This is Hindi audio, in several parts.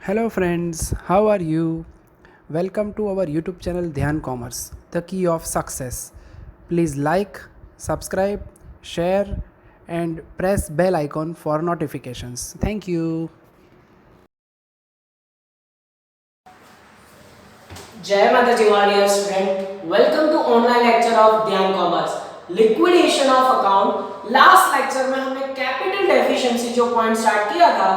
Hello friends, how are you? Welcome to our YouTube channel Dhyan Commerce, the key of success. Please like, subscribe, share and press bell icon for notifications. Thank you. जय माता जी वालियर student, welcome to online lecture of Dhyan commerce liquidation of account. Last lecture में हमने कैपिटल डेफिशिएंसी जो पॉइंट स्टार्ट किया था,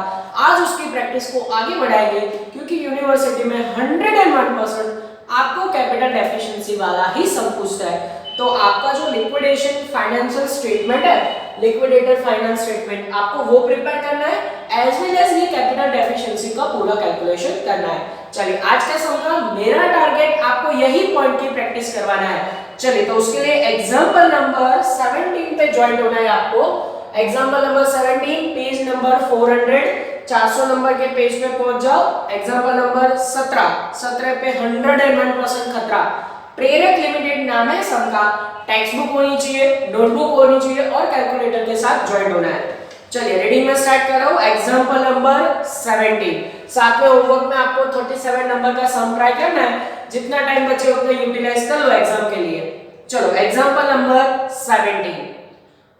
आज उसकी प्रैक्टिस को आगे बढ़ाएंगे क्योंकि यूनिवर्सिटी में 101% आपको कैपिटल डेफिशिएंसी वाला ही सब पूछता है। तो आपका जो लिक्विडेशन फाइनेंशियल स्टेटमेंट है, लिक्विडेटेड फाइनेंस स्टेटमेंट, आपको वो प्रिपेयर करना है एज वेल एज ये कैपिटल डेफिशिएंसी का पूरा कैलकुलेशन करना है। चलिए, आज के सम का मेरा टारगेट आपको यही पॉइंट की प्रैक्टिस करवाना है। चलिए, तो उसके लिए एग्जांपल नंबर 17 पे ज्वाइन होना है आपको। Example number 17, page number 400, 400 number के पेज पे पहुंच जाओ। एग्जांपल नंबर 17 पे 101% खतरा। प्रेरक लिमिटेड नाम है सम का। टेक्स्ट बुक होनी चाहिए, नोटबुक होनी चाहिए और कैलकुलेटर के साथ ज्वाइन होना है। चलिए, रीडिंग में स्टार्ट कर रहा हूं। एग्जांपल नंबर 17, साथ में होमवर्क में आपको 37 नंबर का सम ट्राई करना है। जितना टाइम बचे उतना यूटिलाइज कर लो एग्जाम के लिए। चलो, example number 17,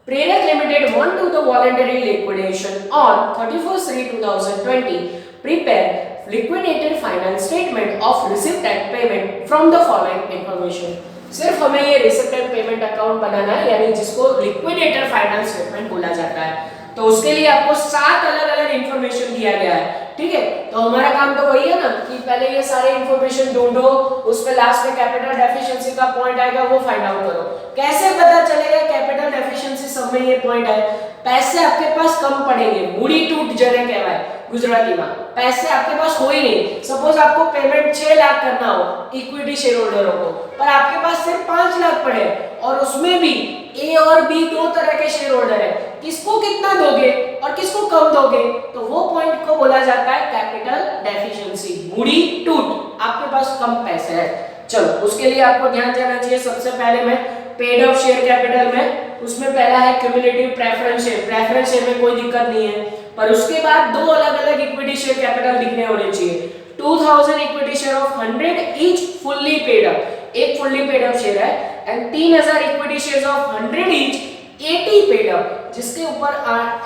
Prerak limited want to the voluntary liquidation on 31/3/2020 prepare liquidated finance statement of receipt and payment from the following information। सिर्फ हमें ये रिसिप्ट एंड पेमेंट अकाउंट बनाना है, यानी जिसको लिक्विडेटेड फाइनेंस स्टेटमेंट बोला जाता है। तो उसके लिए आपको 7 अलग-अलग इंफॉर्मेशन दिया गया है। ठीक है, तो हमारा काम तो वही है ना कि पहले ये सारे इंफॉर्मेशन ढूंढो, उस पे लास्ट में कैपिटल डेफिशिएंसी का पॉइंट आएगा, वो फाइंड आउट करो। कैसे पता चलेगा कैपिटल डेफिशिएंसी सब में ये पॉइंट है? पैसे आपके पास कम पड़ेंगे, मूडी टूट जने कहवाए गुजराती में। पैसे आपके पास हो ही नहीं। सपोज आपको पेमेंट 6 लाख करना हो इक्विटी शेयर होल्डरों को, पर आपके पास सिर्फ 5 लाख पड़े और उसमें भी ए और बी दो तरह के शेयर होल्डर है। किसको कितना दोगे और किसको कम दोगे? तो वो पॉइंट को बोला जाता है कैपिटल डेफिशिएंसी, मूडी टूट, आपके पास कम पैसे है। चलो, उसके लिए आपको ध्यान देना चाहिए। सबसे पहले मैं पेड अप शेयर कैपिटल में, उसमें पहला है cumulative preference share. Preference share में कोई दिक्कत नहीं है, पर उसके बाद दो अलग-अलग इक्विटी शेयर कैपिटल दिखने होने चाहिए। 2000 equity share of 100 each fully paid up, एक फुल्ली पेड अप शेयर है, and 3000 equity shares of 100 each 80 paid up, जिसके ऊपर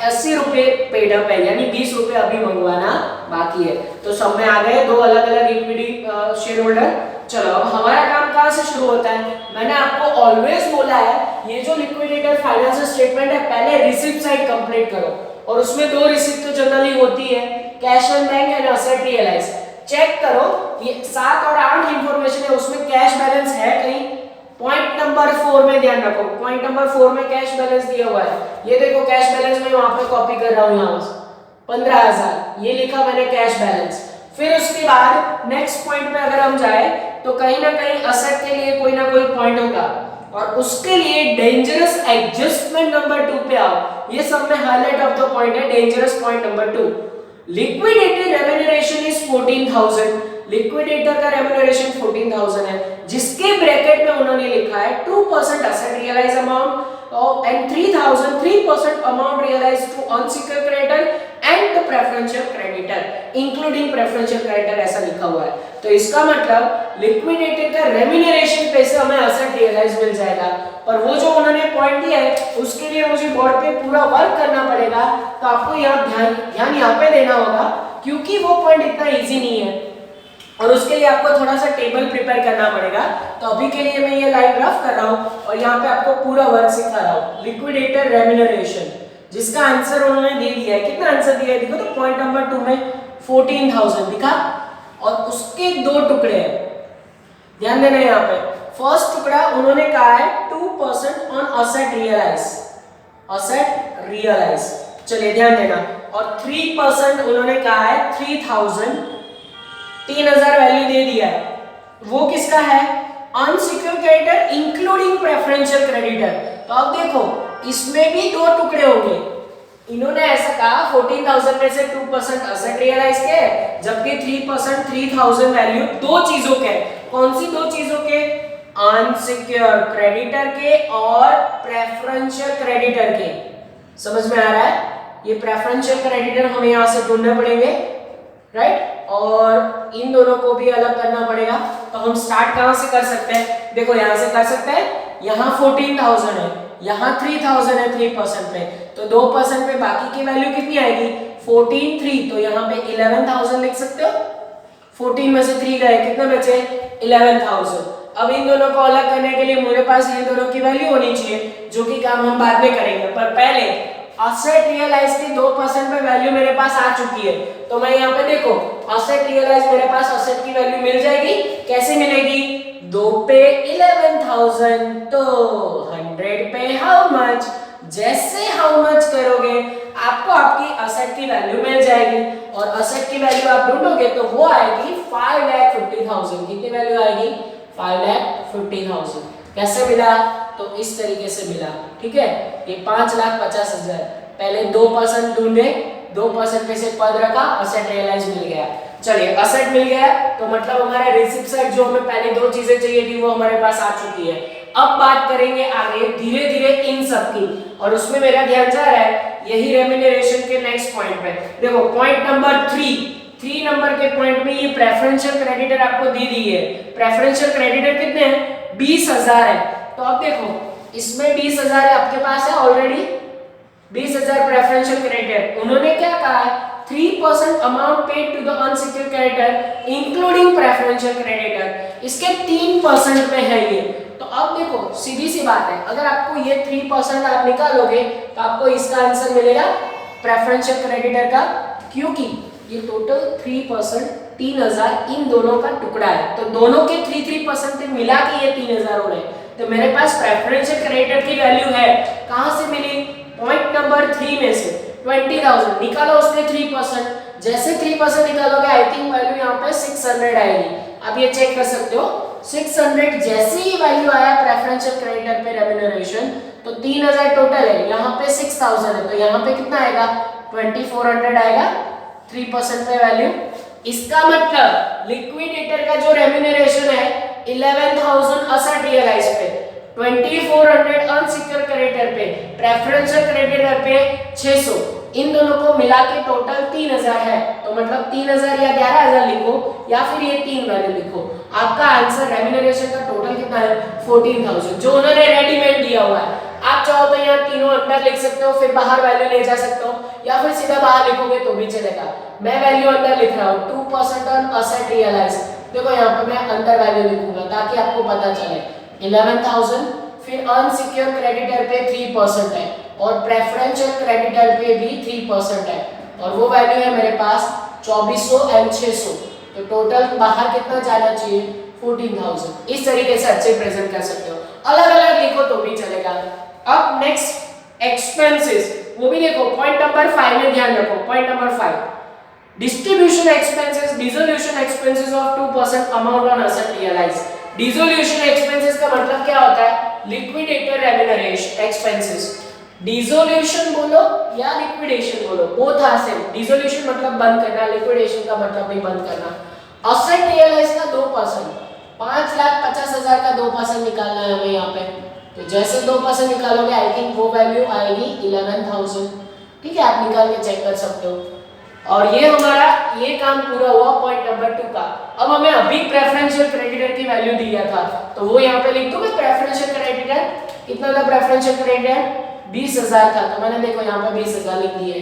80 रुपए पेड अप है, यानी 20 रुपए अभी मंगवाना बाकी है। तो सब में आ गए दो अलग-अलग इक्विटी शेयर होल्डर। चलो, अब हमारा काम कहां से शुरू होता है? मैंने आपको ऑलवेज बोला है ये जो लिक्विडेटेड फाइनेंशियल स्टेटमेंट है, पहले रिसीप्ट साइड कंप्लीट करो, और उसमें दो रिसीप्ट तो जनरली होती है, cash and bank and asset realise. Check करो, ये 7 और 8 इंफॉर्मेशन है, उसमें कैश बैलेंस है कहीं? पॉइंट नंबर 4 में ध्यान रखो, पॉइंट नंबर 4 में कैश बैलेंस दिया हुआ है। ये देखो कैश बैलेंस मैं वहां पे कॉपी कर रहा हूं, यहां 15,000 ये लिखा मैंने कैश बैलेंस। फिर उसके बाद नेक्स्ट पॉइंट पे अगर हम जाए तो कहीं ना कहीं असेट के लिए कोई ना कोई पॉइंट होगा, और उसके लिए डेंजरस एडजस्टमेंट नंबर 2 पे आओ। ये सब में हाईलाइट ऑफ द पॉइंट है, dangerous point number 2। Liquidated remuneration is 14,000, liquidator का रेम्यूनरेशन 14,000 है, जिसके ब्रैकेट में उन्होंने लिखा है 2% asset realise amount and 3% amount realized to unsecured creditor and the preferential creditor including preferential creditor, ऐसा लिखा हुआ है। तो इसका मतलब लिक्विडेटेड का रेम्यूनरेशन पे से हमें असेट रियलाइज मिल जाएगा, पर वो जो उन्होंने पॉइंट दिया है उसके लिए मुझे बोर्ड पे पूरा वर्क करना पड़ेगा। तो आपको यहाँ ध्यान यहाँ पे देना होगा, क्योंकि वो पॉइंट इतना इजी नहीं है और उसके लिए आपको थोड़ा सा टेबल प्रिपेयर करना पड़ेगा। तो अभी के लिए मैं ये लाइन ड्राफ्ट कर रहा हूँ और यहाँ पे आपको पूरा वर्क सिखा रहा हूँ। लिक्विडेटर रेम्यूनरेशन, जिसका आंसर उन्होंने दे दिया है, कितना आंसर दिया है देखो तो, पॉइंट नंबर 2 में 14,000 दिखा, और उसके दो टुकड़े हैं, ध्यान देना यहाँ पे। फर्स्ट टुकड़ा उन्होंने कहा है 2% on asset realise, asset realise, चलिए ध्यान देना, और 3% उन्होंने कहा है 3,000 वैल्यू दे दिया है, वो किसका है? Unsecured creditor including preferential creditor. तो अब देखो इसमें भी दो टुकड़े होंगे। इन्होंने ऐसा कहा 14,000 में से 2% असेट रियलाइज के, जबकि 3% 3,000 वैल्यू दो चीजों के। कौन सी दो चीजों के? अनसिक्योर्ड क्रेडिटर के और प्रेफरेंशियल क्रेडिटर के। समझ में आ रहा है? ये प्रेफरेंशियल क्रेडिटर हमें यहां से ढूंढने पड़ेंगे, राइट? और इन दोनों को भी अलग करना पड़ेगा। तो हम स्टार्ट कहां से कर सकते हैं? देखो यहां से कर सकते हैं, यहां 14,000 है, यहां 3,000 है 3% पे, तो 2% पे बाकी की वैल्यू कितनी आएगी? 14 3, तो यहाँ पे 11,000 लिख सकते हो। 14 में से 3 गए, कितने बचे? 11,000। अब इन दोनों को अलग करने के लिए मेरे पास ये दोनों की वैल्यू होनी चाहिए, जो कि काम हम बाद में करेंगे, पर पहले असेट रियलाइज की 2% पे वैल्यू मेरे पास आ चुकी है। तो मैं यहाँ पे देखो असेट रियलाइज, मेरे पास असेट की वैल्यू मिल जाएगी। कैसे मिलेगी? 2 पे 11,000, तो 100 पे हाउ मच? जैसे हाउ मच करोगे आपको आपकी असेट की वैल्यू मिल जाएगी, और असेट की वैल्यू आप ढूंढोगे तो वो आएगी 5,50,000। कितनी वैल्यू आएगी? 5,50,000। कैसे मिला? तो इस तरीके से मिला, ठीक है। ये 5,50,000, पहले 2% ढूंढे, 2% पे से पद रखा, असेट रियलाइज मिल गया। चलिए असेट मिल गया, तो मतलब हमारा रिसिप्ट साइड जो हमें पहले दो चीजें चाहिए थी वो हमारे पास आ चुकी है। अब बात करेंगे आगे धीरे धीरे इन सब की, और उसमें मेरा ध्यान जा रहा है यही रेम्यूनरेशन के नेक्स्ट पॉइंट पे। देखो पॉइंट नंबर 3 नंबर के पॉइंट में ये प्रेफरेंशियल क्रेडिटर आपको दी दी है। प्रेफरेंशियल क्रेडिटर कितने हैं? 20,000 है। तो अब देखो इसमें 20,000 है आपके पास है ऑलरेडी, 20,000 प्रेफरेंशियल क्रेडिटर। उन्होंने क्या कहा है? 3% amount paid to the unsecured creditor including preferential creditor, इसके 3% में है ये। तो अब देखो सीधी सी बात है, अगर आपको ये 3% आप निकालोगे तो आपको इसका आंसर मिलेगा प्रेफरेंशियल क्रेडिटर का, क्योंकि ये टोटल 3% 3,000 इन दोनों का टुकड़ा है, तो दोनों के 3% मिला के ये 3,000 हो रहे हैं। तो मेरे पास प्रेफरेंशियल क्रेडिटर की वैल्यू है, कहां से मिली? पॉइंट नंबर 3 में से 20,000 निकालो, उसमें 3%, जैसे 3% निकालोगे आई थिंक वैल्यू यहाँ पे 600 आएगी। आप ये चेक कर सकते हो 600 जैसे ही वैल्यू आया प्रेफरेंशियल क्रेडिटर पे रेम्यूनरेशन, तो 3,000 टोटल है, यहाँ पे 6,000 है, तो यहाँ पे कितना आएगा? 2,400 आएगा 3% पे वैल्यू। इसका मतलब लिक्विडेटर का जो रेम्यूनरेशन है 11,000 असेट रियलाइज पे, 2,400 अनसिक्योर्ड क्रेडिटर पे, प्रेफरेंशियल क्रेडिटर पे 600, इन दोनों को मिला के टोटल 3,000 है। तो मतलब 3,000 या 11,000 लिखो, या फिर ये 3 वैल्यू लिखो, आपका आंसर रेम्यूनरेशन का टोटल कितना है? 14,000, जो उन्होंने रेडीमेड दिया हुआ है। आप चाहो तो यहाँ तीनों अंदर लिख सकते हो, फिर बाहर वैल्यू ले जा सकते हो, या फिर सीधा बाहर लिखोगे तो भी चलेगा। मैं वैल्यू अंदर लिख रहा हूँ 2% ऑन असेट रियलाइज। देखो यहाँ पे मैं अंदर वैल्यू लिखूंगा ताकि आपको पता चले 11,000, फिर अनसिक्योर क्रेडिटर पे 3% है, और प्रेफरेंशियल क्रेडिटर पे भी 3% है, और वो वैल्यू है मेरे पास 2,400 एंड 600, तो टोटल बाहर कितना जाना चाहिए? 14,000। इस तरीके से अच्छे प्रेजेंट कर सकते हो, अलग अलग लिखो तो भी चलेगा। अब नेक्स्ट एक्सपेंसेस, वो भी देखो पॉइंट नंबर 5 में ध्यान रखो। Point number 5, distribution expenses, dissolution expenses of 2% amount on asset realise. Dissolution expenses का मतलब क्या होता है? Liquidator remuneration expenses. डिसोल्यूशन बोलो या लिक्विडेशन बोलो, बोथ आर सेम। डिसोल्यूशन मतलब बंद करना, लिक्विडेशन का मतलब भी बंद करना। असेट रियलाइज का 2%, 5,50,000 का 2% निकालना है हमें यहाँ पे, तो जैसे 2% निकालोगे आई थिंक वो वैल्यू आएगी 11,000, ठीक है। आप निकाल के चेक कर सकते हो। और ये हमारा ये काम पूरा हुआ पॉइंट नंबर 2 का। अब हमें अभी प्रेफरेंशियल क्रेडिटर की वैल्यू दिया था, तो वो यहाँ पे लिख दूंगा। प्रेफरेंशियल क्रेडिटर कितना था? प्रेफरेंशियल क्रेडिटर 20,000 था, तो मैंने देखो यहाँ पे 20,000 लिख दिए।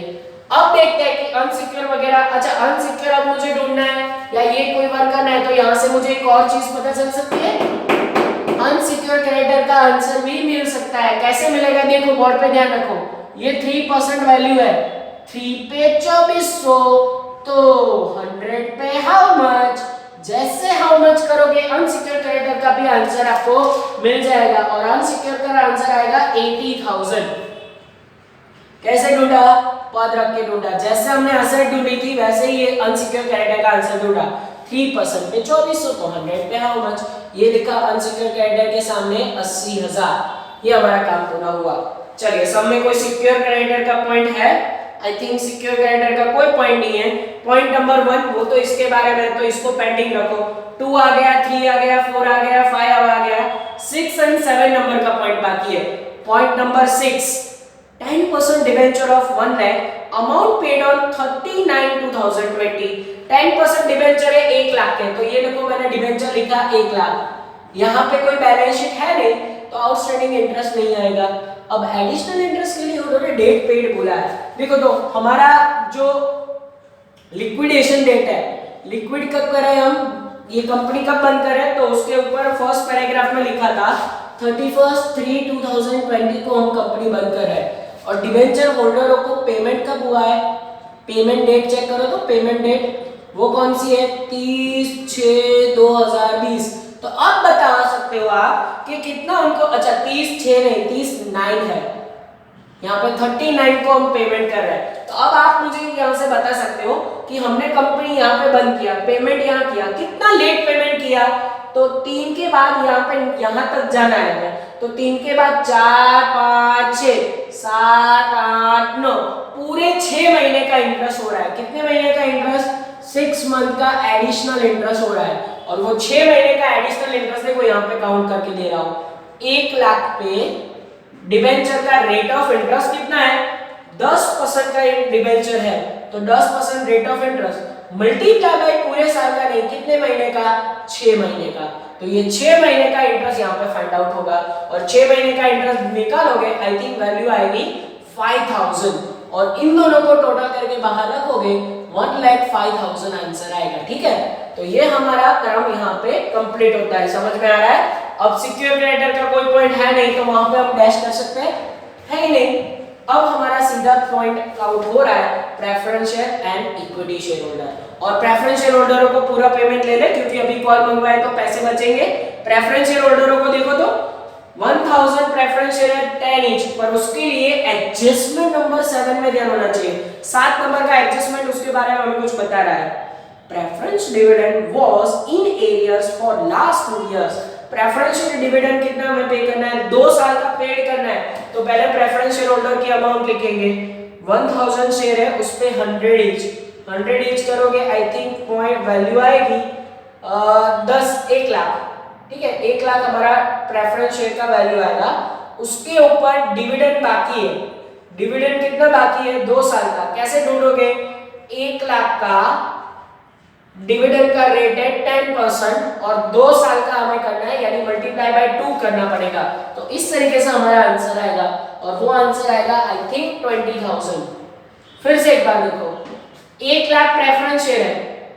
अब देखते हैं कि अनसिक्योर वगैरह, अच्छा अनसिक्योर अब मुझे ढूंढना है या ये कोई वर्क करना है, तो यहाँ से मुझे एक और चीज पता चल सकती है, अनसिक्योर क्रेडिटर का आंसर भी मिल सकता है। कैसे मिलेगा? देखो बोर्ड पे ध्यान रखो, ये 3% वैल्यू है, 3 पे 2,400, तो 100 पे हाउ मच? जैसे हाउ मच करोगे अनसिक्योर क्रेडिटर का भी आंसर आपको मिल जाएगा, और अनसिक्योर का आंसर आएगा 80,000। कैसे ढूंढा? पद रख के ढूंढा, जैसे हमने असेट ढूंढी थी वैसे ही ये अनसिक्योर क्रेडिटर का आंसर ढूंढा। 3% पे 2,400, तो 100 पे हाउ मच? ये लिखा अनसिक्योर क्रेडिटर के सामने 80,000। ये हमारा काम पूरा हुआ। चलिए सब में कोई सिक्योर क्रेडिटर का पॉइंट है? आई थिंक सिक्योर क्रेडिटर का कोई पॉइंट नहीं है। पॉइंट नंबर 1 वो तो इसके बारे में, तो इसको पेंडिंग रखो। 2 आ गया, 3 आ गया, 4 आ गया, 5 आ गया, 6 एंड 7 नंबर का पॉइंट बाकी है। Point number 6, 10% debenture of 1 lakh, amount paid on 39/2020, 10% debenture है 1 लाख के, तो ये देखो मैंने डिबेंचर लिखा 1 लाख। यहाँ पे कोई बैलेंस शीट है नहीं तो आउटस्टैंडिंग इंटरेस्ट नहीं आएगा। अब एडिशनल इंटरेस्ट के लिए उन्होंने डेट पेड बोला है। देखो तो हमारा जो लिक्विडेशन डेट है, लिक्विड कब करें हम, ये कंपनी कब बंद करें, तो उसके ऊपर फर्स्ट पैराग्राफ में लिखा था 31/3/2020 को हम कंपनी बंद कर रहे हैं। और डिबेंचर होल्डरों को पेमेंट कब हुआ है, पेमेंट डेट चेक करो तो पेमेंट डेट वो कौन सी है, 30/6/2020। तो अब बता सकते हो आप कि कितना उनको, अच्छा 30/6 नहीं 30/9 है, यहाँ पे 39 को हम पेमेंट कर रहे हैं। तो अब आप मुझे यहाँ से बता सकते हो कि हमने कंपनी यहाँ पे बंद किया, पेमेंट यहाँ किया, कितना लेट पेमेंट किया, तो 3 के बाद यहाँ पे यहाँ तक जाना है, तो 3 के बाद 4 5 6 7 8 9 पूरे 6 महीने का इंटरेस्ट हो रहा है। कितने महीने का इंटरेस्ट, 6 मंथ का एडिशनल इंटरेस्ट हो रहा है। और वो 6 महीने का एडिशनल इंटरेस्ट देखो यहाँ पे काउंट करके दे रहा हूँ, 1 लाख पे डिबेंचर का रेट ऑफ इंटरेस्ट कितना है, 10% का डिबेंचर है, तो 10% rate of interest multiply by पूरे साल का नहीं, कितने महीने का, 6 महीने का। तो ये 6 महीने का इंटरेस्ट यहाँ पे फाइंड आउट होगा और 6 महीने का इंटरेस्ट निकालोगे, आई थिंक वैल्यू आएगी 5000 और इन दोनों को टोटल करके बाहर रखोगे 1,05,000 आंसर आएगा। ठीक है, तो ये हमारा क्रम यहाँ पे कंप्लीट होता है। समझ में आ रहा है। अब सिक्योर क्रेडिटर का कोई पॉइंट है नहीं तो वहां पे हम डैश कर सकते हैं, है ही नहीं। अब हमारा सीधा पॉइंट आउट हो रहा है preference share and equity share holder. और प्रेफरेंस शेयर होल्डरों को पूरा पेमेंट ले ले क्योंकि अभी कॉल मंगवाए तो पैसे बचेंगे। प्रेफरेंस शेयर होल्डरों को देखो तो 1000 प्रेफरेंस शेयर है 10 ईच, पर उसके लिए एडजस्टमेंट नंबर 7 में ध्यान होना चाहिए। 7 नंबर का एडजस्टमेंट, उसके बारे में हमें कुछ बता रहा है। Preference dividend was in arrears for last 2 years. Preference share dividend कितना हमें पे करना है, 2 साल का पेड करना है। तो पहले प्रेफरेंस शेयर होल्डर की अमाउंट लिखेंगे, 1000 शेयर है उस पे 100 ईच करोगे, आई थिंक पॉइंट वैल्यू आएगी 1 लाख। ठीक है, 1 लाख हमारा प्रेफरेंस शेयर का वैल्यू आएगा। उसके ऊपर डिविडेंड बाकी है, डिविडेंड कितना बाकी है, 2 साल का। कैसे ढूंढोगे, 1 लाख का डिविडेंड का रेट है 10% और 2 साल का हमें करना है, यानी मल्टीप्लाई बाय 2 करना पड़ेगा। तो इस तरीके से हमारा आंसर आएगा और वो आंसर आएगा आई थिंक 20,000। फिर से एक बार देखो, 1 लाख प्रेफरेंस शेयर है,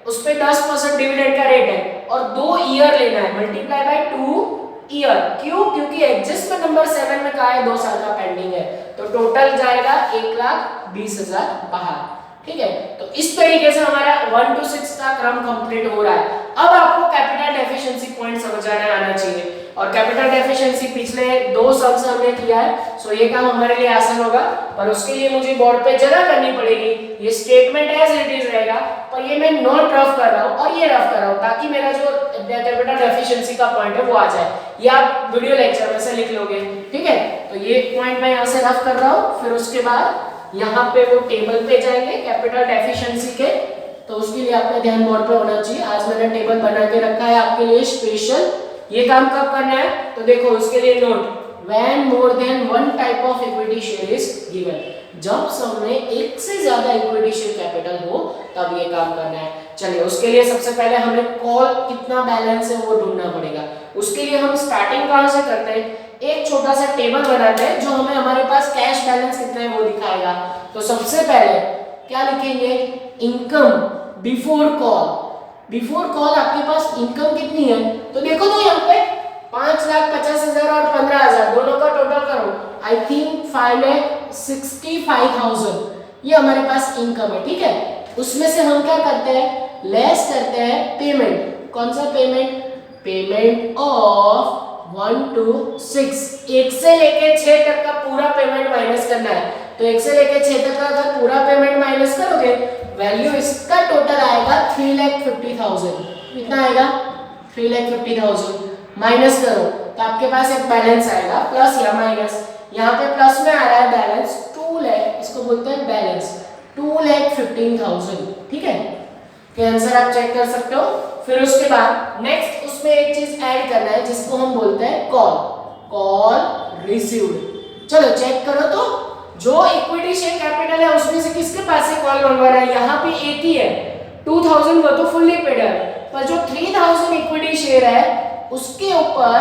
उस पे 10% डिविडेंड का रेट है और 2 ईयर लेना है, मल्टीप्लाई बाय 2 ईयर। क्यों, क्योंकि एडजस्टमेंट नंबर 7 में कहा है 2 साल का पेंडिंग है, तो टोटल जाएगा 1,20,000 बाहर। ठीक है, तो इस तरीके से हमारा 1 to 6 का क्रम कंप्लीट हो रहा है। अब आपको कैपिटल डेफिशिएंसी पॉइंट समझ आना चाहिए और कैपिटल डेफिशिएंसी पिछले 2 सम से हमने किया है, सो ये काम हमारे लिए आसान होगा। पर उसके लिए मुझे बोर्ड पे जगह करनी पड़ेगी। ये स्टेटमेंट एज इट इज रहेगा, पर ये मैं नोट रफ कर रहा हूँ और ये रफ कर रहा हूँ ताकि मेरा जो कैपिटल डेफिशिएंसी का पॉइंट है वो आ जाए। ये आप वीडियो लेक्चर में से लिख लोगे। ठीक है, तो ये पॉइंट मैं यहाँ से रफ कर रहा हूँ। फिर उसके बाद यहाँ पे वो टेबल पे जाएंगे कैपिटल डेफिशिएंसी के, तो उसके लिए आपका ध्यान बोर्ड पे होना चाहिए। आज मैंने टेबल बना के रखा है आपके लिए स्पेशल। ये काम कब करना है, तो देखो उसके लिए note, when more than 1 type of equity share is given, जब सम में एक से ज्यादा इक्विटी शेयर कैपिटल हो तब ये काम करना है। चलिए, उसके लिए सबसे पहले हमें कॉल कितना बैलेंस है वो ढूंढना पड़ेगा। उसके लिए हम स्टार्टिंग कहां से करते हैं, एक छोटा सा टेबल बनाते हैं जो हमें हमारे पास कैश बैलेंस कितना है वो दिखाएगा। तो सबसे पहले क्या लिखेंगे, income before call. Before call आपके पास इनकम कितनी है, तो देखो तो यहाँ पे 5,50,000 और 15,000 दोनों का टोटल करो, आई थिंक 5,65,000 ये हमारे पास इनकम है। ठीक है, उसमें से हम क्या करते हैं, लेस करते हैं पेमेंट। कौन सा पेमेंट, पेमेंट ऑफ 1 to 6, 1 से लेके 6 तक का पूरा पेमेंट माइनस करना है। तो 1 से लेके 6 तक का अगर पूरा पेमेंट माइनस करोगे, वैल्यू इसका टोटल आएगा 3,50,000। कितना आएगा, 3,50,000। माइनस करो तो आपके पास एक बैलेंस आएगा, प्लस या माइनस। यहाँ पे प्लस में आ रहा है बैलेंस 2 लाख, इसको बोलते हैं बैलेंस 2,15,000। ठीक है, तो आंसर आप चेक कर सकते हो। फिर उसके बाद नेक्स्ट उसमें एक चीज ऐड करना है जिसको हम बोलते हैं कॉल, कॉल रिसीव्ड। चलो चेक करो तो जो इक्विटी शेयर कैपिटल है उसमें से किसके पास से कॉल मंगवा रहा है, यहाँ पे एक ही है 2000 वो तो फुल्ली पेड है, पर जो 3000 इक्विटी शेयर है उसके ऊपर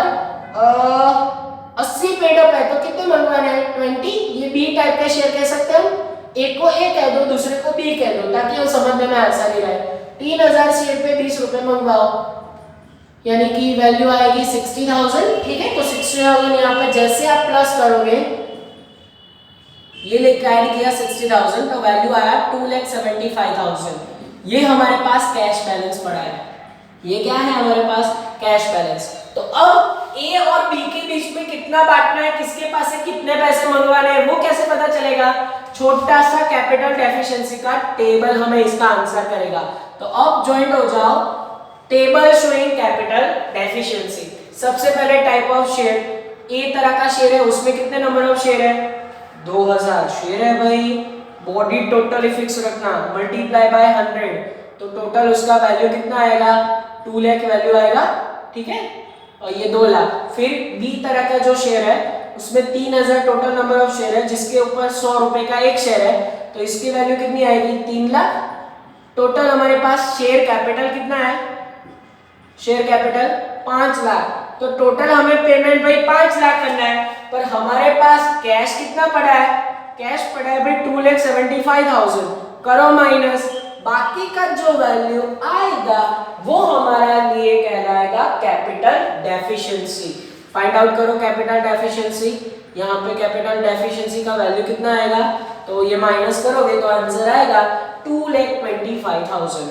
80 पेड अप है, तो कितने मंगवाने हैं 20। ये बी टाइप का शेयर कह सकते हैं हम, एक को ए कह दो दूसरे को बी कह दो ताकि हम समझने में आसानी रहे। 3000 शेयर पे 20 रुपए मंगवाओ, यानी कि वैल्यू आएगी 60,000। ठीक है, तो 60,000 यहाँ पे जैसे आप प्लस करोगे, ये लेकर ऐड किया 60,000 तो वैल्यू आया 2,75,000। ये हमारे पास कैश बैलेंस पड़ा है, ये क्या है हमारे पास कैश बैलेंस। तो अब ए और बी के बीच में कितना बांटना है, किसके पास से कितने पैसे मंगवाने हैं वो कैसे पता चलेगा। छोटा सा कैपिटल डेफिशिएंसी का टेबल हमें इसका आंसर करेगा। तो अब ज्वाइंट हो जाओ, टेबल शोइंग कैपिटल डेफिशिएंसी। सबसे पहले टाइप ऑफ शेयर, ए तरह का शेयर है, उसमें कितने नंबर ऑफ शेयर है 2000 शेयर है भाई। बॉडी टोटली फिक्स रखना, मल्टीप्लाई बाय 100, तो टोटल उसका वैल्यू कितना आएगा 2 लाख वैल्यू आएगा। ठीक है, और ये 2 लाख। फिर बी तरह का जो शेयर है उसमें 3000 टोटल नंबर ऑफ शेयर है, जिसके ऊपर 100 रुपए का एक शेयर है, तो इसकी वैल्यू कितनी आएगी 3 लाख। टोटल हमारे पास शेयर कैपिटल कितना है, शेयर कैपिटल 5 लाख। तो टोटल हमें पेमेंट भाई 5 लाख करना है, पर हमारे पास कैश कितना पड़ा है, कैश पड़ा है भाई 2,75,000। करो माइनस, बाकी का जो वैल्यू आएगा वो हमारा लिए कहलाएगा कैपिटल डेफिशिएंसी। फाइंड आउट करो कैपिटल डेफिशिएंसी। यहाँ पे कैपिटल डेफिशिएंसी का वैल्यू कितना आएगा, तो ये माइनस करोगे तो आंसर आएगा 2,25,000।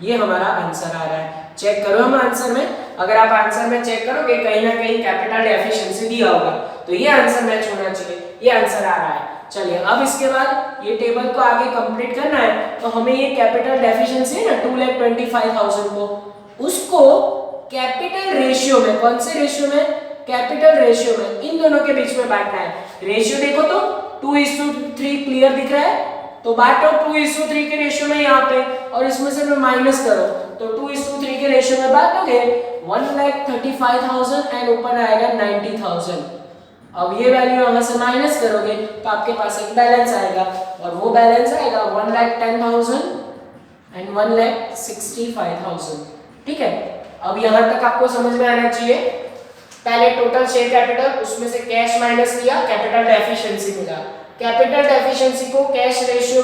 ये हमारा आंसर आ रहा है। चेक करो हम आंसर में, अगर आप आंसर में चेक करोगे कहीं ना कहीं कैपिटल डेफिशिएंसी दिया होगा, तो ये आंसर मैच होना चाहिए। ये आंसर आ रहा है। चलिए अब इसके बाद ये टेबल को आगे कंप्लीट करना है, तो हमें ये कैपिटल डेफिशिएंसी है ना 2,25,000 को, उसको कैपिटल रेशियो में, कौन से रेशियो में, कैपिटल रेशियो में, इन दोनों के बीच में बांटना है। रेशियो देखो तो 2:3 क्लियर दिख रहा है, तो बांटो 2:3 के रेशियो में यहाँ पे, और इसमें से मैं माइनस करो, तो 2:3 के रेशियो में बांटोगे 1,35,000 एंड ऊपर आएगा 90,000। अब ये वैल्यू यहां से माइनस करोगे तो आपके पास एक बैलेंस आएगा, और वो बैलेंस आएगा 1,10,000 एंड 1,65,000। ठीक है, अब यहां तक आपको समझ में आना चाहिए। पहले टोटल शेयर कैपिटल, उसमें से कैश माइनस किया, कैपिटल डेफिशिएंसी मिला। कैपिटल डेफिशिएंसी को कैश रेशियो,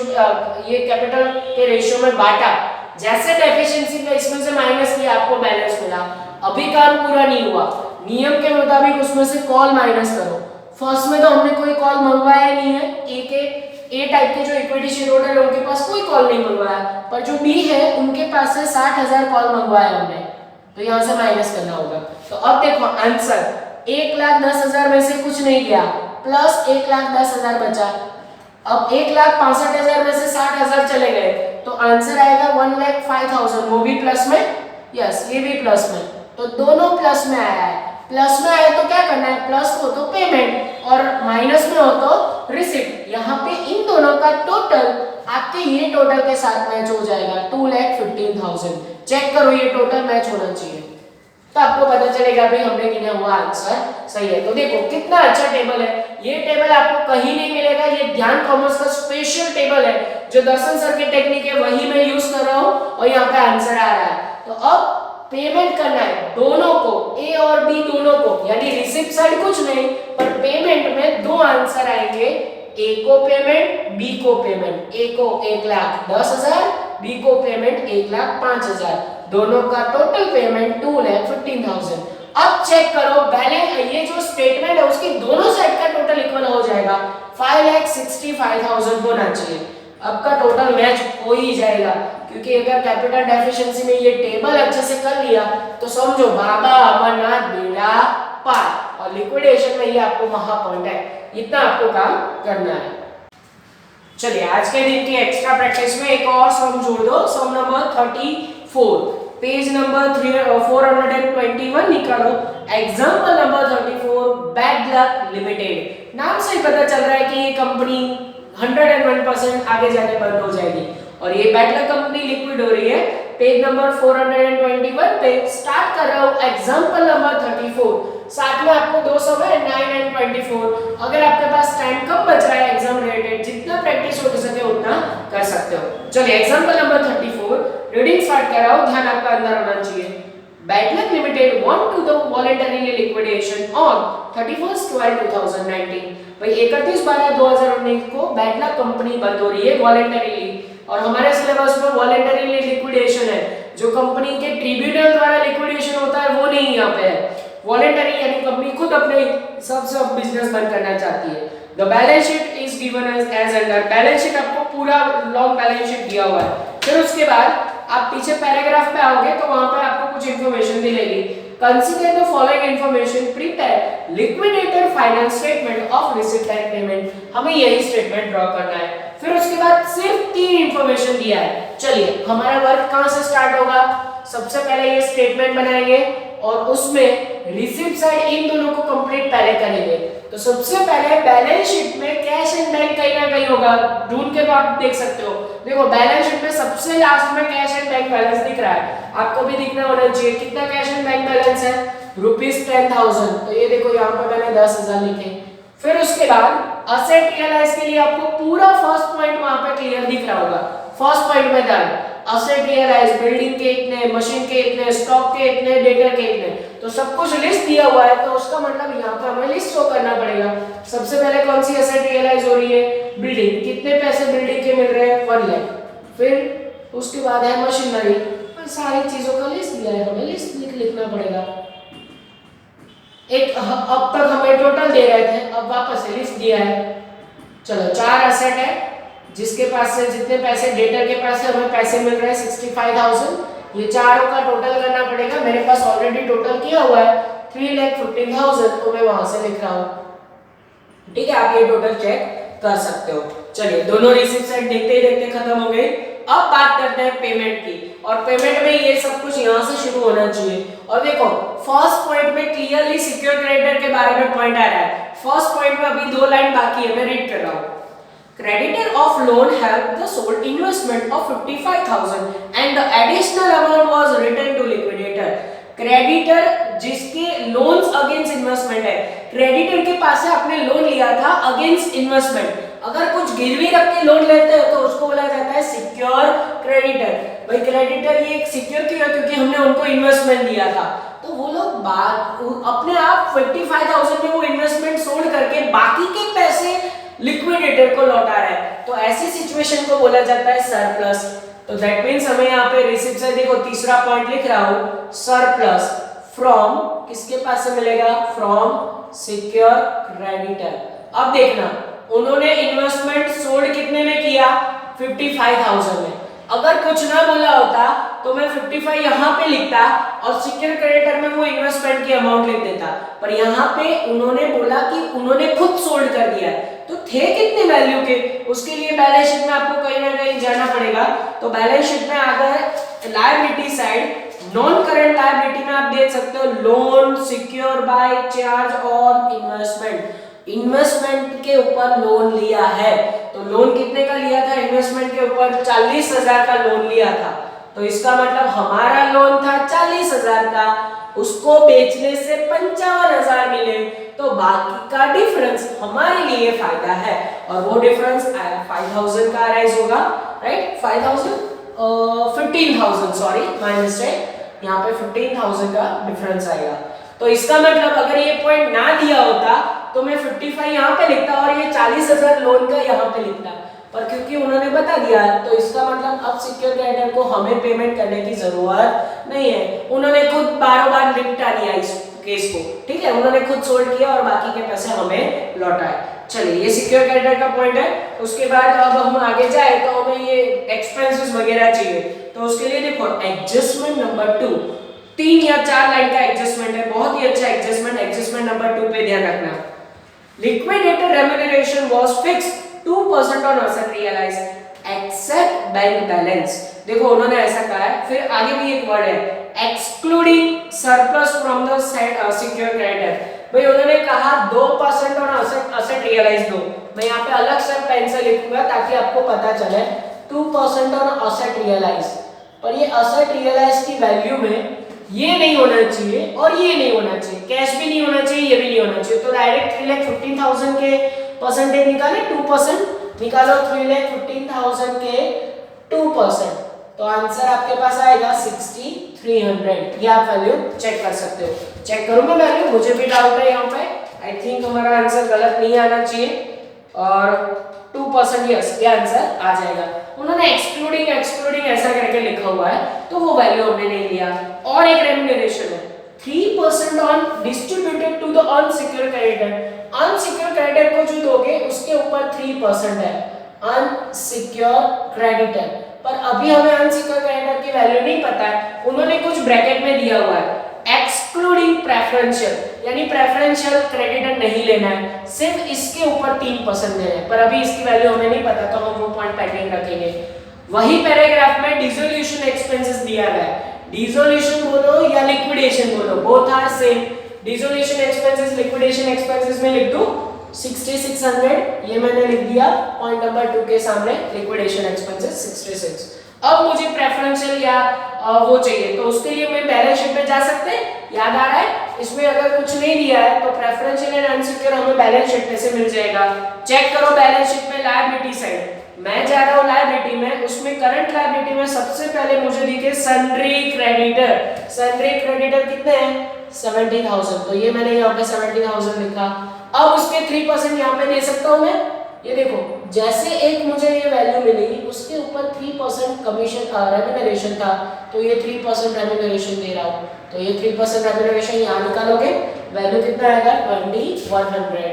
ये कैपिटल के रेशियो में बांटा, जैसे डेफिशिएंसी का इसमें से माइनस किया आपको बैलेंस मिला। अभी काम पूरा नहीं हुआ, नियम के मुताबिक उसमें से कॉल माइनस करो। फर्स्ट में तो हमने कोई कॉल मंगवाया नहीं है, ए टाइप के जो इक्विटी शेयर होल्डर है उनके पास कोई कॉल नहीं मंगवाया, पर जो बी है उनके पास से 60,000 कॉल मंगवाया हमने, तो यहाँ से माइनस करना होगा। तो अब देखो आंसर 1,10,000 में से कुछ नहीं गया, प्लस 1,10,000 बचा। अब 1,65,000 में से 60,000 चले गए, तो आंसर आएगा 1,05,000, वो भी प्लस में, यस ये भी प्लस में, तो दोनों प्लस में आया है। प्लस में आया तो क्या करना है, प्लस हो तो पेमेंट और माइनस में हो तो रिसिप्ट। यहाँ पे इन दोनों का टोटल आपके ये टोटल के साथ मैच हो जाएगा 2,15,000। चेक करो ये टोटल मैच होना चाहिए, तो आपको पता चलेगा भाई हमने गिना हुआ आंसर सही है। तो देखो कितना अच्छा टेबल है, ये टेबल आपको कहीं नहीं मिलेगा, ये ध्यान कॉमर्स का स्पेशल टेबल है, जो दर्शन सर की टेक्निक है वही मैं यूज कर रहा हूँ, और यहाँ पे आंसर आ रहा है। तो अब पेमेंट करना है दोनों को, ए और बी दोनों को, यानी रिसिप्ट साइड कुछ नहीं, पर पेमेंट में दो आंसर आएंगे, ए को पेमेंट, बी को पेमेंट। ए को 1,10,000, बी को पेमेंट 1,05,000, दोनों का टोटल पेमेंट 2,15,000। अब चेक करो बैलेंस, ये जो स्टेटमेंट है उसकी दोनों साइड का टोटल इक्वल हो जाएगा, 5,65,000 होना चाहिए। अब का टोटल मैच हो ही जाएगा, क्योंकि अगर कैपिटल डेफिशिएंसी में ये टेबल अच्छे से कर लिया तो समझो बाबा अमरनाथ बेड़ा पार, और लिक्विडेशन में ये आपको महा पॉइंट है, इतना आपको काम करना है। चलिए आज के दिन की एक्स्ट्रा प्रैक्टिस में एक और सम जोड़ दो, सम नंबर 34, पेज नंबर 421 निकालो। Example number 34, bad luck limited. नाम से ही पता चल रहा है कि ये कंपनी 101% आगे जाके बंद हो जाएगी, और ये बैड लक कंपनी लिक्विड हो रही है। पेज नंबर 421 पे स्टार्ट कर रहा हूं एग्जांपल नंबर 34। साथ में आपको दो सम है 9 एंड 24। अगर आपके पास टाइम कम बच रहा है एग्जाम रिलेटेड, जितना प्रैक्टिस हो सके उतना कर सकते हो। चलिए एग्जांपल नंबर 34 रीडिंग स्टार्ट कर रहा हूं, ध्यान आपका अंदर होना चाहिए। Bad Luck Limited want to the voluntarily liquidation on 31/12/2019। भाई 31/12/2019 को बैड लक कंपनी बंद हो रही है वॉलंटरीली, और हमारे सिलेबस में वॉलंटरीली लिक्विडेशन है, जो कंपनी के ट्रिब्यूनल द्वारा लिक्विडेशन होता है वो नहीं यहाँ पे है। वॉलंटरी यानी कंपनी खुद अपने हिसाब से अब बिजनेस बंद करना चाहती है। The balance sheet is given as under, balance sheet आपको पूरा लॉन्ग बैलेंस शीट दिया हुआ है। फिर उसके बाद आप पीछे पैराग्राफ पे आओगे तो वहां पे आपको कुछ इंफॉर्मेशन मिलेगी। Consider the following information, prepare liquidator final statement of receipt and payment. हमें यही स्टेटमेंट ड्रॉ करना है। फिर उसके बाद सिर्फ 3 इंफॉर्मेशन दिया है। चलिए हमारा वर्क कहां से स्टार्ट होगा? सबसे पहले ये स्टेटमेंट बनाएंगे और उसमें रिसीप्ट साइड इन दोनों को कंप्लीट पहले करेंगे। तो सबसे पहले बैलेंस शीट में कैश एंड बैंक कहीं ना कहीं होगा, ढूंढ के तो आप देख सकते हो। देखो बैलेंस शीट में सबसे लास्ट में कैश एंड बैंक बैलेंस दिख रहा है, आपको भी दिखना होना चाहिए। कितना कैश एंड बैंक बैलेंस है? ₹10,000। तो ये देखो यहाँ पर मैंने 10,000 लिखे। फिर उसके बाद असेट रियलाइज के लिए आपको पूरा फर्स्ट पॉइंट वहां पे क्लियर दिख रहा होगा। फर्स्ट पॉइंट में ध्यान, असेट रियलाइज, बिल्डिंग के इतने, मशीन के इतने, स्टॉक के इतने, डेटर के इतने, तो सब कुछ लिस्ट दिया हुआ है। तो उसका मतलब यहाँ पे हमें लिस्ट शो करना पड़ेगा। सबसे पहले कौन सी असेट रियलाइज हो रही है? बिल्डिंग। कितने पैसे बिल्डिंग के मिल रहे हैं? 1 लाख। फिर उसके बाद है मशीनरी, सारी चीजों का लिस्ट दिया है, हमें लिस्ट लिखना पड़ेगा। एक अब तक हमें टोटल दे रहे थे, अब वापस से लिस्ट दिया है। चलो 4 असेट है, जिसके पास से जितने पैसे, डेटर के पास से हमें पैसे मिल रहे हैं 65,000। ये चारों का टोटल करना पड़ेगा। मेरे पास ऑलरेडी टोटल किया हुआ है 3,15,000, तो मैं वहां से लिख रहा हूं। ठीक है, आप ये टोटल चेक कर सकते हो। चलिए दोनों रिसीप्ट साइड देखते ही देखते खत्म हो गई। अब बात करते हैं पेमेंट की, और पेमेंट में ये सब कुछ यहाँ से शुरू होना चाहिए। और देखो फर्स्ट पॉइंट में क्लियरली सिक्योर क्रेडिटर के बारे में पॉइंट आ रहा है। फर्स्ट पॉइंट में अभी 2 लाइन बाकी है, मैं रीड कर रहा हूँ। Creditor of loan have the sold investment of 55,000 and the additional amount was returned to liquidator। Creditor जिसके लोन्स अगेंस्ट इन्वेस्टमेंट है, क्रेडिटर के पास से आपने लोन लिया था अगेंस्ट इन्वेस्टमेंट, अगर कुछ गिरवी रख के लोन लेते हो तो उसको बोला जाता है सिक्योर क्रेडिटर। भाई क्रेडिटर ये सिक्योर क्यों है? क्योंकि हमने उनको इन्वेस्टमेंट दिया था। तो वो लोग अपने आप 55,000 में वो इन्वेस्टमेंट सोल्ड करके बाकी के पैसे लिक्विडेटर को लौटा रहा है। तो ऐसी सिचुएशन को बोला जाता है सरप्लस। तो दैट मींस हमें यहाँ पे रिसीप्ट से देखो तीसरा पॉइंट लिख रहा हूं, सरप्लस फ्रॉम किसके पास से मिलेगा? From secure creditor. अब देखना उन्होंने इन्वेस्टमेंट सोल्ड कितने में किया? 55,000 में। अगर कुछ ना बोला होता तो मैं 55 यहाँ पे लिखता और सिक्योर क्रेडिटर में वो इन्वेस्टमेंट की अमाउंट लिख देता, पर यहाँ पे उन्होंने बोला कि उन्होंने खुद सोल्ड कर दिया है। तो थे कितने वैल्यू के? उसके लिए बैलेंस शीट में आपको कहीं ना कहीं जाना पड़ेगा। तो बैलेंस शीट में अगर liability side non current liability में आप देख सकते हो loan secure by charge on investment. Investment के ऊपर लोन लिया है, तो लोन कितने का लिया था? इन्वेस्टमेंट के ऊपर 40,000 का लोन लिया था। तो इसका मतलब हमारा लोन था 40,000 का, उसको बेचने से 55,000 मिले, तो बाकी का डिफरेंस हमारे लिए फायदा है। और वो डिफरेंस 5,000 का अराइज होगा, राइट? 15,000 सॉरी माय मिस्टेक, यहाँ पे 15,000 का डिफरेंस आएगा। तो इसका मतलब अगर ये पॉइंट ना दिया होता तो मैं 55 यहाँ पे लिखता और ये 40,000 लोन का यहाँ पे लिखता, पर क्योंकि उन्होंने बता दिया तो इसका मतलब अब सिक्योर क्रेडिटर को हमें पेमेंट करने की जरूरत नहीं है। उन्होंने खुद बार निपटा दिया इस केस को, ठीक है? उन्होंने खुद सोल्ड किया और बाकी के पैसे हमें लौटाए। चलिए ये सिक्योर क्रेडिटर का पॉइंट है। उसके बाद अब हम आगे जाए तो हमें ये एक्सपेंसेस वगैरह चाहिए, तो उसके लिए देखो एडजस्टमेंट नंबर 2, 3 या 4 लाइन का एडजस्टमेंट है, बहुत ही अच्छा एडजस्टमेंट। एडजस्टमेंट नंबर 2 पे ध्यान रखना। Liquidator remuneration was fixed 2% on asset realise except bank balance. देखो उन्होंने ऐसा कहा है, फिर आगे भी एक वर्ड है excluding surplus from the secure creditor. भाई उन्होंने कहा 2% ऑन असेट रियलाइज दो, मैं यहाँ पे अलग से पेन से लिखूंगा ताकि आपको पता चले 2% ऑन असेट रियलाइज। पर ये असेट रियलाइज की वैल्यू में ये नहीं होना चाहिए और ये नहीं होना चाहिए, कैश भी नहीं होना चाहिए, ये भी नहीं होना चाहिए। तो डायरेक्ट 3,15,000 के परसेंटेज निकाले 2% निकालो, 3,15,000 के 2%, तो आंसर आपके पास आएगा 6,300। ये आप वैल्यू चेक कर सकते हो। चेक करूं मैं वैल्यू, मुझे भी डाउट है यहाँ पे। आई थिंक हमारा आंसर गलत नहीं आना चाहिए और 2% यस, ये आंसर आ जाएगा। उन्होंने एक्सक्लूडिंग ऐसा करके लिखा हुआ है तो वो वैल्यू हमने नहीं लिया। और एक रेम्यूनरेशन है 3% on distributed to the unsecure creditor. Unsecure creditor को जो दोगे उसके ऊपर 3% है अनसिक्योर क्रेडिटर, पर अभी हमें अनसिक्योर क्रेडिटर की वैल्यू नहीं पता है। उन्होंने कुछ ब्रैकेट में दिया हुआ है एक्सक्लूडिंग प्रेफरेंशियल, यानी प्रेफरेंशियल क्रेडिटर नहीं लेना है, सिर्फ इसके ऊपर 3% देना है, पर अभी इसकी वैल्यू हमें नहीं पता तो हम वो पॉइंट पेंडिंग रखेंगे। वही पैराग्राफ में डिसोल्यूशन एक्सपेंसेस दिया गया है, डिसोल्यूशन बोलो या लिक्विडेशन बोलो, both are same. Dissolution expenses liquidation expenses में लिख दूं 6600, ये मैंने लिख दिया पॉइंट नंबर 2 के सामने, लिक्विडेशन एक्सपेंसेस 66। अब मुझे प्रेफरेंशियल या वो चाहिए तो उसके लिए मैं बैलेंस शीट में जा सकते हैं, याद आ रहा है? इसमें अगर कुछ नहीं दिया है तो प्रेफरेंशियल एंड अनसिक्योर हमें बैलेंस शीट में से मिल जाएगा। चेक करो बैलेंस शीट में लायबिलिटी साइड, मैं जा रहा हूं लायबिलिटी में, उसमें करंट लायबिलिटी में सबसे पहले मुझे दिखे सन्ड्री क्रेडिटर। सन्ड्री क्रेडिटर कितने हैं? 70,000, तो ये मैंने यहाँ पे 70,000 लिखा। अब उसके 3% यहाँ पे दे सकता हूँ मैं, ये देखो जैसे एक मुझे ये वैल्यू मिली उसके ऊपर 3% कमीशन रेम्यूनरेशन था, तो ये 3% रेम्यूनरेशन दे रहा हूँ, तो ये 3% रेम्यूनरेशन यहाँ निकालोगे वैल्यू कितना आएगा 2,100।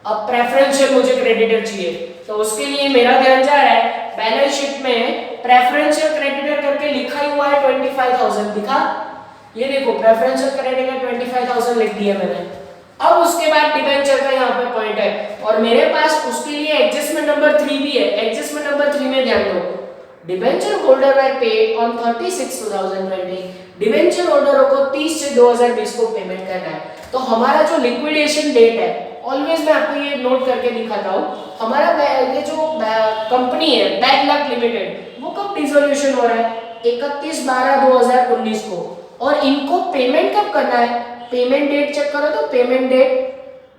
अब प्रेफरेंशियल मुझे क्रेडिटर चाहिए तो उसके लिए मेरा ध्यान जा रहा है बैलेंस शीट में प्रेफरेंशियल क्रेडिटर करके लिखा ही हुआ है 25,000 दिखा, ये देखो प्रेफरेंशियल क्रेडिटर 25,000 लिख दिया मैंने। अब उसके बाद डिबेंचर का यहाँ पे पॉइंट है और मेरे पास उसके लिए एडजस्टमेंट नंबर 3 भी है। एडजस्टमेंट नंबर 3 में ध्यान दो, debenture holder were paid on 36/2020, debenture होल्डरों को 30/6/2020 को पेमेंट करना है। तो हमारा जो लिक्विडेशन डेट है, ऑलवेज मैं आपको ये नोट करके दिखाता हूँ, हमारा ये जो कंपनी है बैड लक लिमिटेड, वो कब डिसोल्यूशन हो रहा है 31/12/2019 को, और इनको पेमेंट कब करना है, पेमेंट डेट चेक करो तो पेमेंट डेट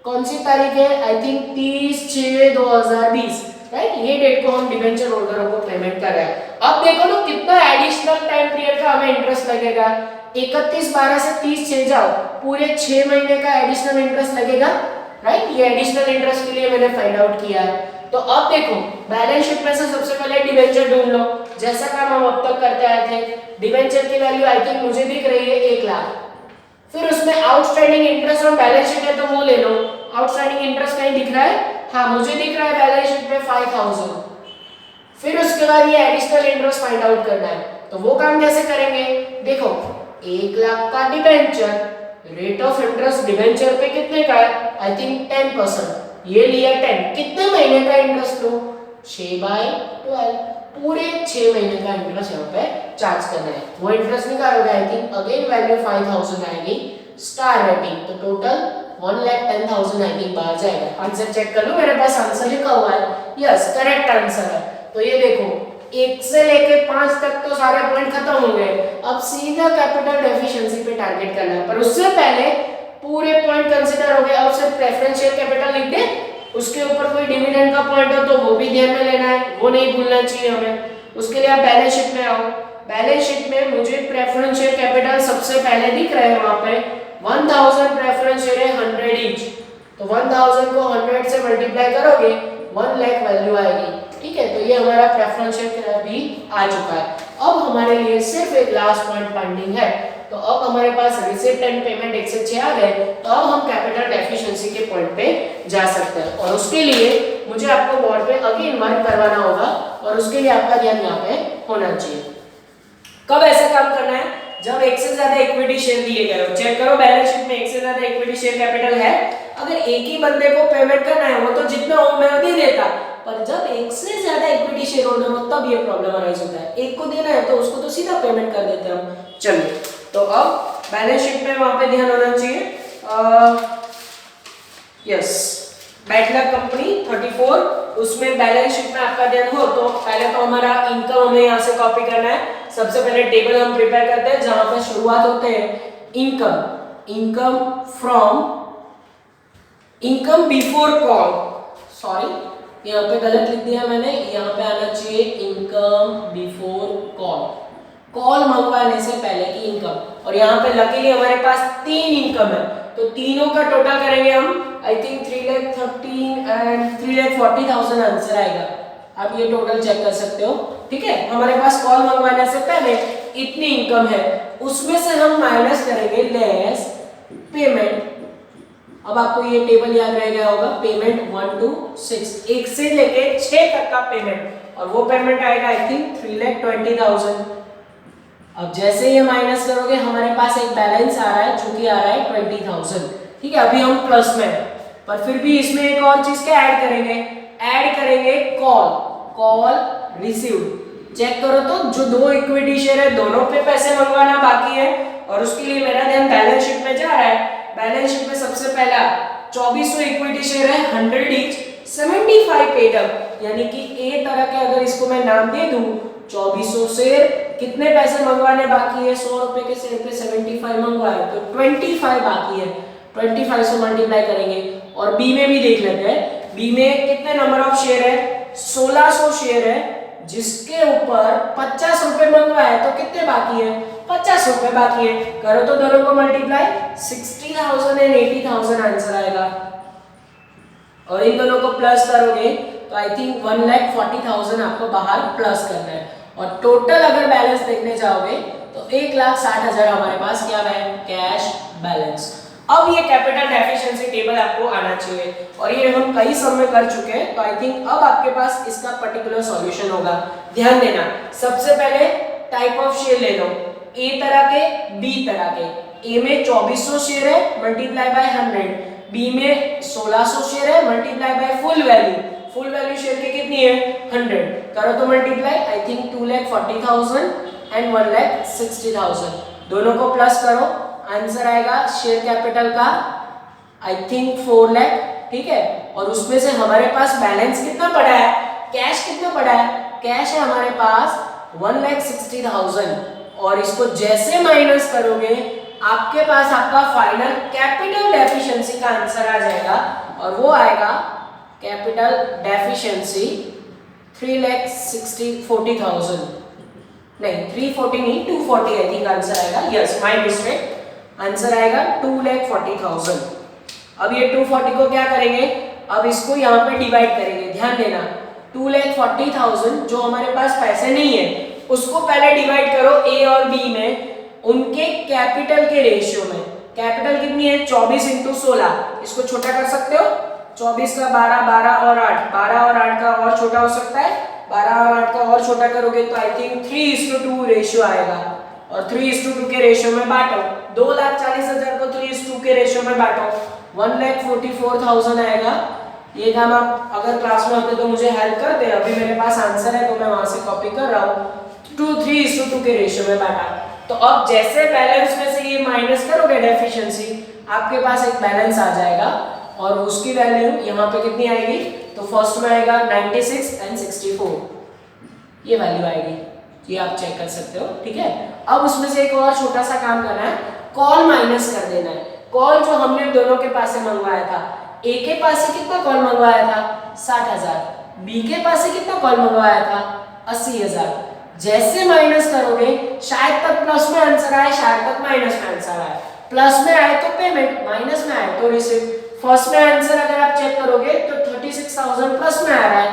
कौन सी तारीख है, आई थिंक 30/6/2020, राइट, ये डेट को हम डिबेंचर होल्डरों को पेमेंट कर रहे हैं। अब देखो ना कितना एडिशनल टाइम पीरियड का हमें इंटरेस्ट लगेगा, 31/12 से 30/6 जाओ, पूरे 6 महीने का एडिशनल इंटरेस्ट लगेगा, राइट, ये एडिशनल इंटरेस्ट के लिए मैंने फाइंड आउट किया है। तो अब देखो बैलेंस शीट में से सबसे पहले डिबेंचर ढूंढ लो, जैसा काम हम अब तक करते आए थे। डिबेंचर की वैल्यू आई थिंक मुझे दिख रही है 1 लाख, फिर उसमें आउटस्टैंडिंग इंटरेस्ट और बैलेंस शीट है तो वो ले लो, आउटस्टैंडिंग इंटरेस्ट कहीं दिख रहा है, हाँ मुझे दिख रहा है बैलेंस शीट में 5,000। फिर उसके बाद ये एडिशनल इंटरेस्ट फाइंड आउट करना है, तो वो काम कैसे करेंगे, देखो 1 लाख का debenture, rate of interest debenture पे कितने का है, आई थिंक 10%, ये लिया 10, कितने महीने का इंटरेस्ट लो 6/12, पूरे 6 महीने का इंटरेस्ट यहाँ पे चार्ज करना है, वो इंटरेस्ट निकालोगे आई थिंक अगेन वैल्यू 5,000 आएगी, स्टार रेटिंग, तो टोटल 1,10,000 आई थिंक बाहर जाएगा। आंसर चेक कर लो, मेरे पास आंसर लिखा हुआ है, यस करेक्ट आंसर है। तो ये देखो 1 से लेके 5 तक तो सारे पॉइंट खत्म हो गए, अब सीधा कैपिटल डेफिशिएंसी पे टारगेट करना है, पर उससे पहले पूरे पॉइंट कंसीडर हो गए। अब सिर्फ प्रेफरेंशियल कैपिटल लिख दे, उसके ऊपर कोई डिविडेंड का पॉइंट हो तो वो भी ध्यान में लेना है, वो नहीं भूलना चाहिए हमें। उसके लिए आप बैलेंस शीट में आओ, बैलेंस शीट में मुझे प्रेफरेंशियल कैपिटल सबसे पहले दिख रहा है, वहां पे 1000 प्रेफरेंशियल है 100 ईच, तो 1000 को 100 से मल्टीप्लाई करोगे 1 लाख वैल्यू आएगी, ठीक है। तो ये हमारा प्रेफरेंशियल भी आ चुका है। अब हमारे लिए सिर्फ एक लास्ट पॉइंट पेंडिंग है, तो अब हमारे पास रिसीट एंड पेमेंट 1 से 6 आ गए, तो अब हम कैपिटल डेफिशिएंसी के पॉइंट पे जा सकते हैं, और उसके लिए मुझे आपको बोर्ड पे अगेन वर्क करवाना होगा, और उसके लिए आपका ध्यान यहाँ पे होना चाहिए। कब ऐसा काम करना है, जब 1 से ज्यादा इक्विटी शेयर दिए गए हो। चेक करो बैलेंस शीट में 1 से ज्यादा इक्विटी शेयर कैपिटल है, अगर एक ही बंदे को पेमेंट करना है वो तो जितना हो मैं दे देता, पर जब 1 से ज्यादा इक्विटी शेयर होल्डर हो तब ये प्रॉब्लम अराइज होता है। एक को देना है तो उसको तो सीधा पेमेंट कर देते हैं हम। चलिए, तो अब बैलेंस शीट में वहां पे ध्यान होना चाहिए, यस बैड लक कंपनी 34 उसमें बैलेंस शीट में आपका ध्यान हो तो पहले तो हमारा इनकम हमें यहाँ से कॉपी करना है। सबसे पहले टेबल हम प्रिपेयर करते हैं जहां पे शुरुआत होते हैं income from income before call, sorry यहाँ पे गलत लिख दिया मैंने, यहाँ पे आना चाहिए इनकम बिफोर कॉल, कॉल मंगवाने से पहले की इनकम। और यहाँ पे लकीली हमारे पास 3 इनकम है तो तीनों का टोटल करेंगे हम, आई थिंक 3,13,000 एंड 3,40,000 आंसर आएगा। आप ये टोटल चेक कर सकते हो, ठीक है। हमारे पास कॉल मंगवाने से पहले इतनी इनकम है, उसमें से हम माइनस करेंगे लेस पेमेंट। अब आपको ये टेबल याद रह गया होगा, पेमेंट 1 to 6, 1 से लेके 6 तक का पेमेंट, और वो पेमेंट आएगा आई थिंक 3,20,000। अब जैसे ये माइनस करोगे हमारे पास एक बैलेंस आ रहा है जो कि आ रहा है 20,000, ठीक है। अभी हम प्लस में है, पर फिर भी इसमें एक और चीज क्या ऐड करेंगे कॉल रिसीव्ड। चेक करो तो जो 2 इक्विटी शेयर है दोनों पे पैसे मंगवाना बाकी है, और उसके लिए मेरा ध्यान बैलेंस शीट में जा रहा है। बैलेंस शीट में सबसे पहला 2400 इक्विटी शेयर है, 100 ईच, 75 पेड अप, यानी कि ए तरह के अगर इसको मैं नाम दे दूं 2400 शेयर, कितने पैसे मंगवाने बाकी है, 100 रुपए के शेयर पे 75 मंगवाए तो 25 बाकी है, 25 से मल्टीप्लाई करेंगे। और बी में भी देख लेते हैं, बी में कितने नंबर ऑफ शेयर है, 1600 शेयर है, जिसके ऊपर 50 रुपए मंगवाए तो कितने बाकी है, 50 रुपए बाकी है। करो तो दोनों को मल्टीप्लाई, 60,000 एंड 80,000 आंसर आएगा। और इन दोनों को प्लस करोगे तो आई थिंक 1,40,000 आपको बाहर प्लस करना है। और टोटल अगर बैलेंस देखने जाओगे तो 1,60,000 हमारे पास क्या है, कैश बैलेंस। अब ये कैपिटल डेफिशिएंसी टेबल आपको आना चाहिए, और ये हम कई सम में कर चुके हैं, तो आई थिंक अब आपके पास इसका पर्टिकुलर सॉल्यूशन होगा। ध्यान देना, सबसे पहले टाइप ऑफ शेयर ले लो, ए तरह के, बी तरह के। ए में 2400 शेयर है मल्टीप्लाई बाय 100, बी में 1600 शेयर है multiply by full value share की कितनी है, 100। करो तो मल्टीप्लाई, आई थिंक 2,40,000 एंड 1,60,000, दोनों को प्लस करो, आंसर आएगा शेयर कैपिटल का आई थिंक 4 लाख, ठीक है। और उसमें से हमारे पास बैलेंस कितना पड़ा है, कैश कितना पड़ा है, कैश है हमारे पास 1,60,000, और इसको जैसे माइनस करोगे आपके पास आपका फाइनल कैपिटल डेफिशिएंसी का आंसर आ जाएगा, और वो आएगा कैपिटल डेफिशिएंसी 3,40,000, नहीं 340 नहीं 240 आई थिंक आंसर आएगा, यस माय मिस्टेक, आंसर आएगा 2,40,000। अब ये 240 को क्या करेंगे, अब इसको यहाँ पे डिवाइड करेंगे। ध्यान देना, 2,40,000 जो हमारे पास पैसे नहीं है उसको पहले डिवाइड करो ए और बी में, उनके कैपिटल के रेशियो में। कैपिटल कितनी है, 24 इंटू 16, इसको छोटा कर सकते हो, 24 का 12, 12 और 8, 12 और 8 का और छोटा हो सकता है, 12 और 8 का और छोटा करोगे तो आई थिंक 3:2 रेशियो आएगा, और 3:2 के रेशियो में बांटो, 2,40,000 को 3:2 के रेशियो में बांटो, 1,44,000 आएगा। ये काम आप अगर क्लास में होते तो मुझे हेल्प कर दे, अभी मेरे पास आंसर है तो मैं वहां से कॉपी कर रहा हूँ। 3:2 के रेशियो में बांटा, तो अब जैसे बैलेंस में से ये माइनस करोगे डेफिशिएंसी, आपके पास एक बैलेंस आ जाएगा, और उसकी वैल्यू यहाँ पे कितनी आएगी, तो फर्स्ट में आएगा 96 एंड 64, ये वैल्यू आएगी, ये आप चेक कर सकते हो, ठीक है। अब उसमें से एक और छोटा सा काम करना है, कॉल माइनस कर देना है। कॉल जो हमने दोनों के पास से मंगवाया था, ए के पास से कितना कॉल मंगवाया था, 60,000, बी के पास से कितना कॉल मंगवाया था, 80,000। जैसे माइनस करोगे, शायद तक प्लस में आंसर आए, शायद तक माइनस में आंसर आए, प्लस में आए तो पेमेंट, माइनस में आए तो रिसीव। फर्स्ट में आंसर अगर आप चेक करोगे तो 36,000 प्लस में आ रहा है,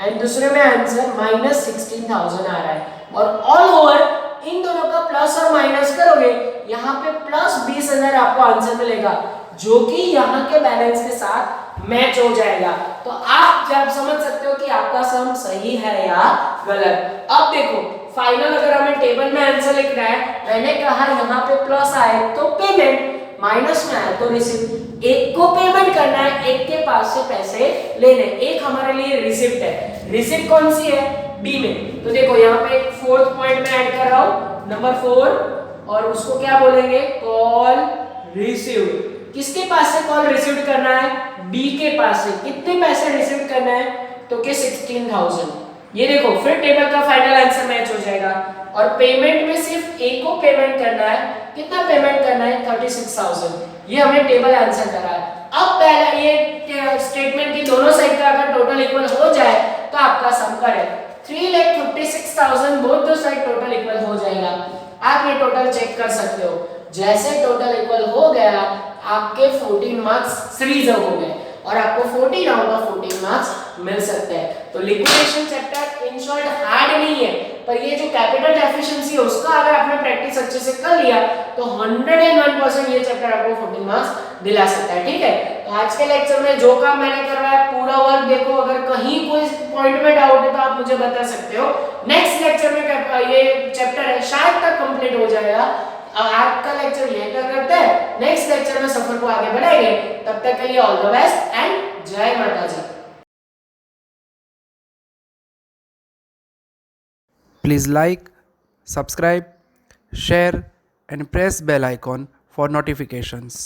एंड दूसरे में आंसर -16,000 आ रहा है, और ऑल ओवर इन दोनों का प्लस और माइनस करोगे, यहाँ पे प्लस 20,000 आपको आंसर मिलेगा, जो कि यहाँ के बैलेंस के साथ मैच हो जाएगा। तो आप जब समझ सकते हो कि आपका सम सही है या गलत। अब देखो, फाइनल अगर हमें टेबल में आंसर लिखना है, मैंने कहा यहाँ पे प्लस आए तो पेमेंट, माइनस में आए तो रिसिप्ट। एक को पेमेंट करना है, एक के पास से पैसे लेने, एक हमारे लिए रिसिप्ट है। रिसिप्ट कौन सी है, बी में। तो देखो यहाँ पे एक फोर्थ पॉइंट में ऐड कर रहा हूँ, नंबर 4, और उसको क्या बोलेंगे, कॉल रिसीव्ड। किसके पास से कॉल रिसीव्ड करना है, बी के पास से। कितने पैसे रिसीव करना है, तो कि 16,000। ये देखो फिर टेबल का फाइनल आंसर मैच हो जाएगा। और पेमेंट में सिर्फ एक को पेमेंट करना है। कितना पेमेंट करना है? 36,000। ये हमें टेबल आंसर करा है। अब पहला ये स्टेटमेंट की दोनों साइड का अगर टोटल इक्वल हो जाए तो आपका सम करेक्ट 3,56,000 बोथ दो साइड टोटल इक्वल हो जाएगा। आप ये टोटल चेक कर सकते हो। जैसे टोटल इक्वल हो गया आपके 14 मार्क्स रिजर्व हो गए और आपको 14 आउट ऑफ 14 मार्क्स मिल सकते हैं। तो liquidation chapter in short hard नहीं है, पर ये जो कैपिटल डेफिशिएंसी है उसका अगर आपने प्रैक्टिस अच्छे से कर लिया तो 101% ये चैप्टर आपको 14 मार्क्स दिला सकता है। ठीक है, तो आज के लेक्चर में जो काम मैंने करवाया पूरा वर्क देखो, अगर कहीं कोई पॉइंट में डाउट है तो आप मुझे बता सकते हो। नेक्स्ट लेक्चर में ये चैप्टर है शायद तक कंप्लीट हो जाएगा। आज का लेक्चर यहीं तक करते हैं, नेक्स्ट लेक्चर में सफर को आगे बढ़ाएंगे। तब तक के लिए ऑल द बेस्ट एंड जय माता जी। Please like, subscribe, share and press bell icon for notifications.